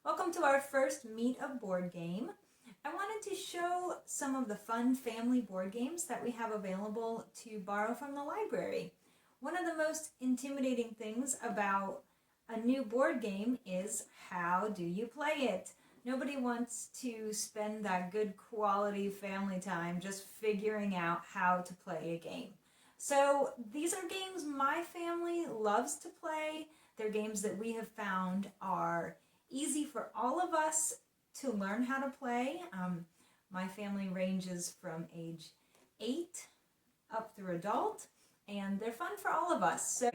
Welcome to our first Meet a Board Game. I wanted to show some of the fun family board games that we have available to borrow from the library. One of the most intimidating things about a new board game is how do you play it? Nobody wants to spend that good quality family time just figuring out how to play a game. So these are games my family loves to play. They're games that we have found are easy for all of us to learn how to play. My family ranges from age 8 up through adult, and they're fun for all of us. So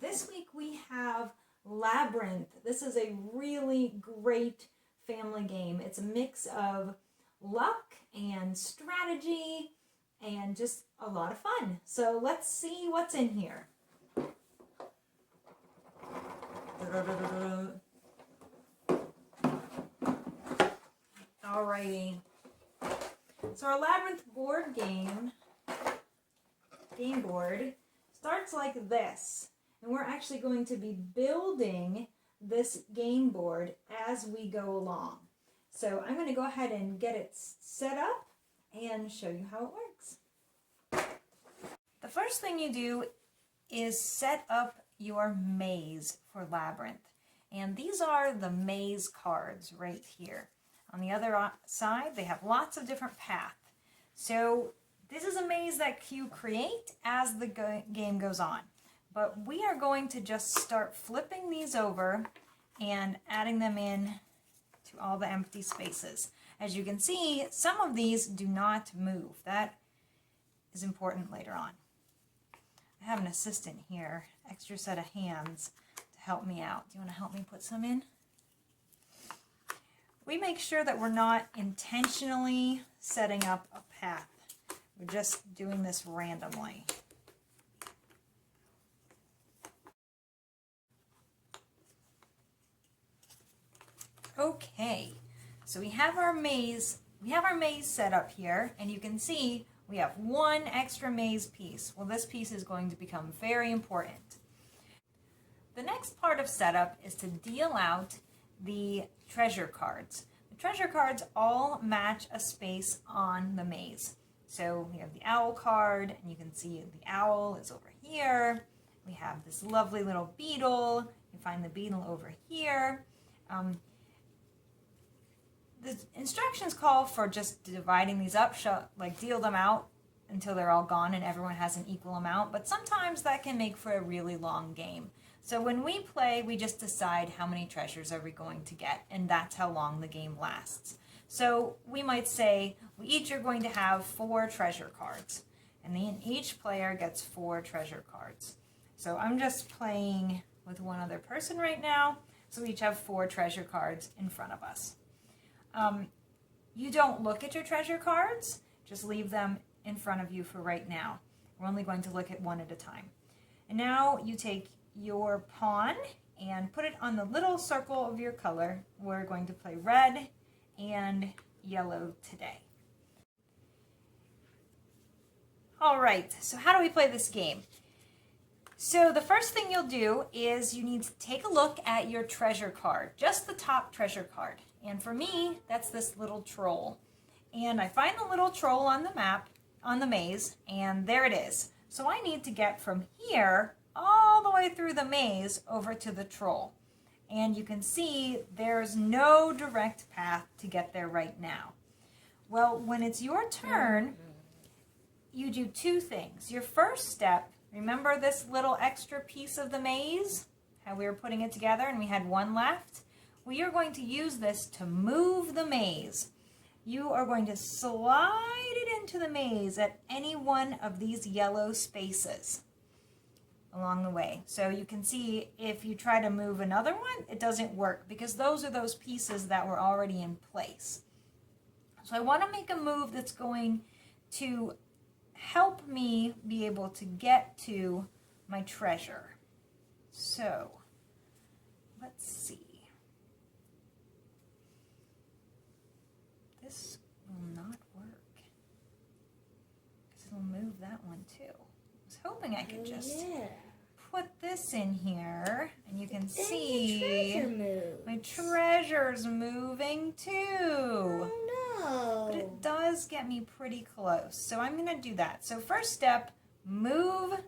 this week we have Labyrinth. This is a really great family game. It's a mix of luck and strategy and just a lot of fun. So let's see what's in here. Alrighty. So our Labyrinth board game board starts like this. And we're actually going to be building this game board as we go along. So I'm going to go ahead and get it set up and show you how it works. The first thing you do is set up your maze for Labyrinth. And these are the maze cards right here. On the other side, they have lots of different paths. So this is a maze that you create as the game goes on. But we are going to just start flipping these over and adding them in to all the empty spaces. As you can see, some of these do not move. That is important later on. I have an assistant here, extra set of hands to help me out. Do you want to help me put some in? We make sure that we're not intentionally setting up a path. We're just doing this randomly. Okay, so we have our maze set up here, and you can see we have one extra maze piece. Well, this piece is going to become very important. The next part of setup is to deal out the treasure cards. The treasure cards all match a space on the maze. So we have the owl card, and you can see the owl is over here. We have this lovely little beetle. You find the beetle over here. The instructions call for just dividing these up, like deal them out until they're all gone and everyone has an equal amount, but sometimes that can make for a really long game. So when we play, we just decide how many treasures are we going to get, and that's how long the game lasts. So we might say we each are going to have 4 treasure cards, and then each player gets 4 treasure cards. So I'm just playing with one other person right now, so we each have 4 treasure cards in front of us. You don't look at your treasure cards, just leave them in front of you for right now. We're only going to look at one at a time. And now you take your pawn and put it on the little circle of your color. We're going to play red and yellow today. All right, so how do we play this game? So the first thing you'll do is you need to take a look at your treasure card, just the top treasure card. And for me, that's this little troll. And I find the little troll on the map, on the maze, and there it is. So I need to get from here all the way through the maze over to the troll. And you can see there's no direct path to get there right now. Well, when it's your turn, you do 2 things. Your first step, remember this little extra piece of the maze? How we were putting it together and we had 1 left? Well, you're going to use this to move the maze. You are going to slide it into the maze at any one of these yellow spaces along the way. So you can see if you try to move another one, it doesn't work because those are those pieces that were already in place. So I want to make a move that's going to help me be able to get to my treasure. So let's see. This will not work because it'll move that one too. I was hoping I could just put this in here, and you can see my treasure's moving too. Oh no. But it does get me pretty close. So I'm going to do that. So first step, move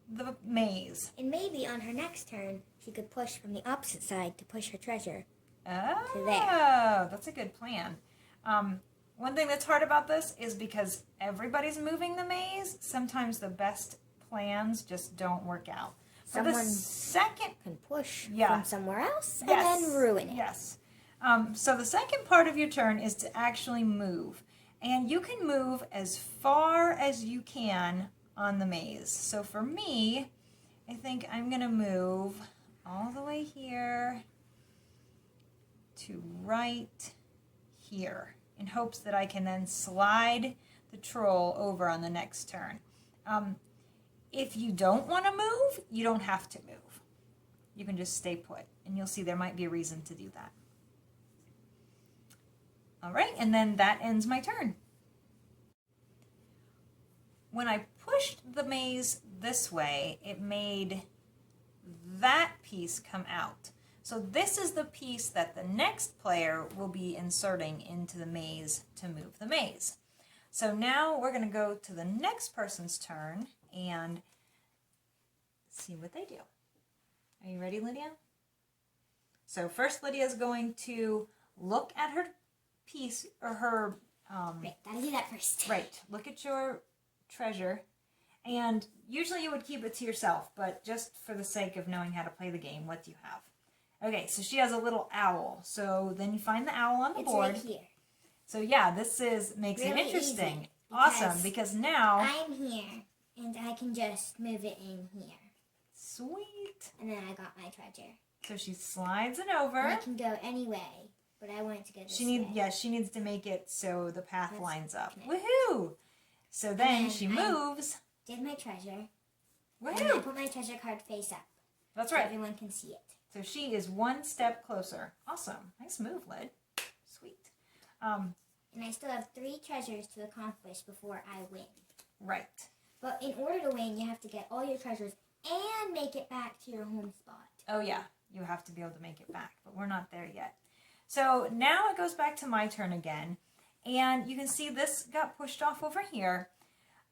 the maze. And maybe on her next turn, she could push from the opposite side to push her treasure. Oh, to there. That's a good plan. One thing that's hard about this is because everybody's moving the maze, sometimes the best plans just don't work out. Someone the second can push Yeah. from somewhere else and Yes. then ruin it. Yes. So the second part of your turn is to actually move. And you can move as far as you can on the maze. So for me, I think I'm going to move all the way here to right here in hopes that I can then slide the troll over on the next turn. If you don't want to move, you don't have to move. You can just stay put, and you'll see there might be a reason to do that. All right, and then that ends my turn. When I pushed the maze this way, it made that piece come out. So this is the piece that the next player will be inserting into the maze to move the maze. So now we're going to go to the next person's turn and see what they do. Are you ready, Lydia? So first Lydia's going to look at her piece, or her... Right, gotta do that first. Right, look at your treasure. And usually you would keep it to yourself, but just for the sake of knowing how to play the game, what do you have? Okay, so she has a little owl. So then you find the owl on the board. It's right here. So yeah, this makes really it interesting. Because awesome, because now... I'm here, and I can just move it in here. Sweet. And then I got my treasure. So she slides it over. And I can go any way, but I want it to go this way. Yeah, she needs to make it so the path lines up. Connect. Woohoo! So then she moves. Did my treasure. Woohoo! And I put my treasure card face up. That's so right. everyone can see it. So she is one step closer. Awesome. Nice move, Lyd. Sweet. And I still have 3 treasures to accomplish before I win. Right. But in order to win, you have to get all your treasures and make it back to your home spot. Oh yeah, you have to be able to make it back, but we're not there yet. So now it goes back to my turn again, and you can see this got pushed off over here.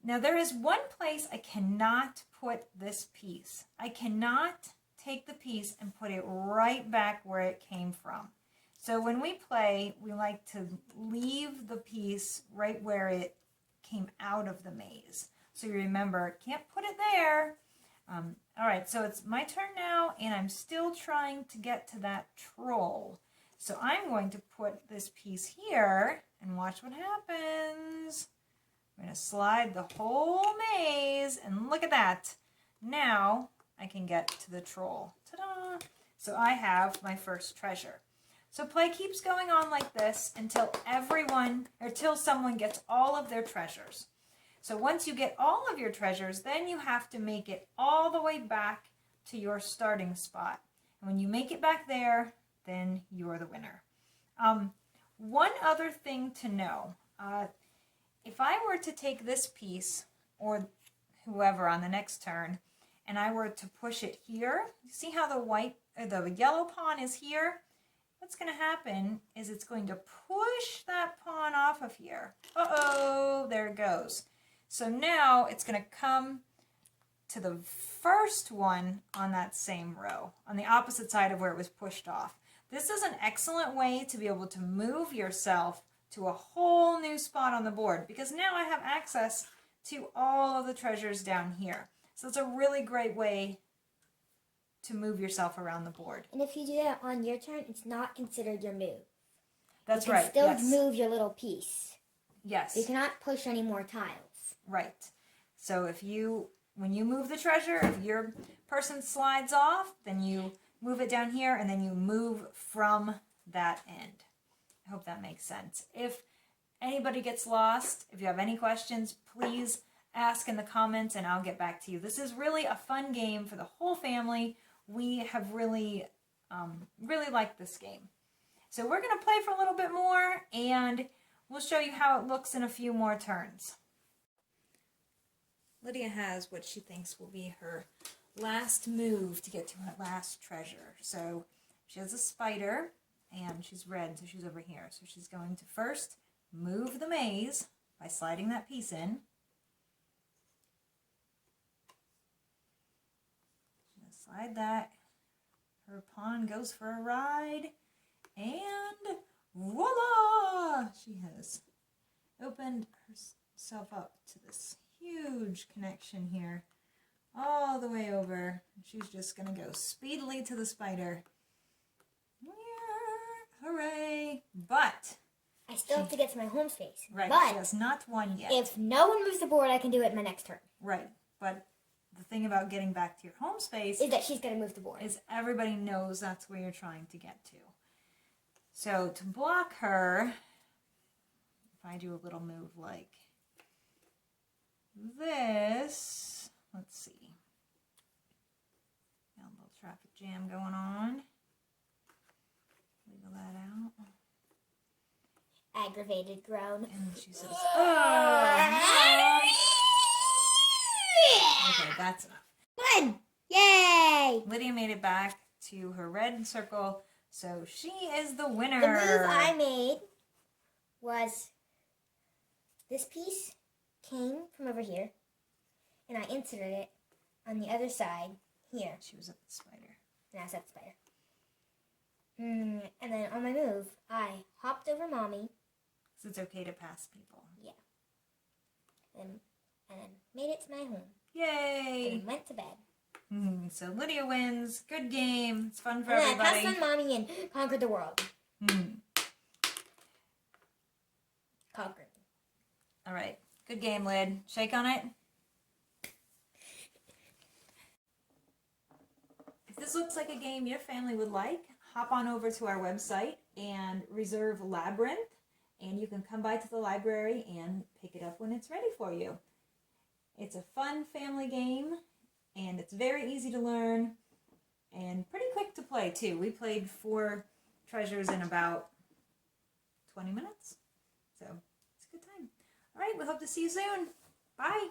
Now there is one place I cannot put this piece. I cannot take the piece and put it right back where it came from. So when we play, we like to leave the piece right where it came out of the maze. So you remember, can't put it there. All right, so it's my turn now, and I'm still trying to get to that troll. So I'm going to put this piece here, and watch what happens. I'm going to slide the whole maze, and look at that. Now I can get to the troll. Ta-da! So I have my first treasure. So play keeps going on like this until someone gets all of their treasures. So once you get all of your treasures, then you have to make it all the way back to your starting spot. And when you make it back there, then you're the winner. One other thing to know, if I were to take this piece, or whoever on the next turn, and I were to push it here, you see how the yellow pawn is here? What's going to happen is it's going to push that pawn off of here. Uh-oh, there it goes. So now it's going to come to the first one on that same row, on the opposite side of where it was pushed off. This is an excellent way to be able to move yourself to a whole new spot on the board, because now I have access to all of the treasures down here. So it's a really great way to move yourself around the board. And if you do that on your turn, it's not considered your move. That's you right. can still move your little piece. Yes. You cannot push any more tiles. Right. So when you move the treasure, if your person slides off, then you move it down here, and then you move from that end. I hope that makes sense. If anybody gets lost, if you have any questions, please ask in the comments and I'll get back to you. This is really a fun game for the whole family. We have really liked this game. So we're going to play for a little bit more, and we'll show you how it looks in a few more turns. Lydia has what she thinks will be her last move to get to her last treasure. So she has a spider, and she's red, so she's over here. So she's going to first move the maze by sliding that piece in. Slide that. Her pawn goes for a ride. And voila! She has opened herself up to this huge connection here. All the way over. She's just going to go speedily to the spider. Hooray! But I still have to get to my home space. right, But she has not won yet. if no one moves the board, I can do it my next turn. Right, but the thing about getting back to your home space Is that she's going to move the board. is everybody knows that's where you're trying to get to. So to block her, if I do a little move like this, let's see. Got a little traffic jam going on. Wiggle that out. Aggravated groan. And she says, oh, okay, that's enough. Win! Yay! Lydia made it back to her red circle, so she is the winner. The move I made was this piece came from over here, and I inserted it on the other side here. She was at the spider. And I was at the spider. And then on my move, I hopped over Mommy. So it's okay to pass people. Yeah. And then made it to my home. Yay! And went to bed. So Lydia wins. Good game. It's fun for And then everybody. I passed on Mommy and conquered the world. Conquered. All right. Good game, Lyd. Shake on it. If this looks like a game your family would like, hop on over to our website and reserve Labyrinth, and you can come by to the library and pick it up when it's ready for you. It's a fun family game, and it's very easy to learn, and pretty quick to play, too. We played 4 treasures in about 20 minutes, so it's a good time. All right, we hope to see you soon. Bye.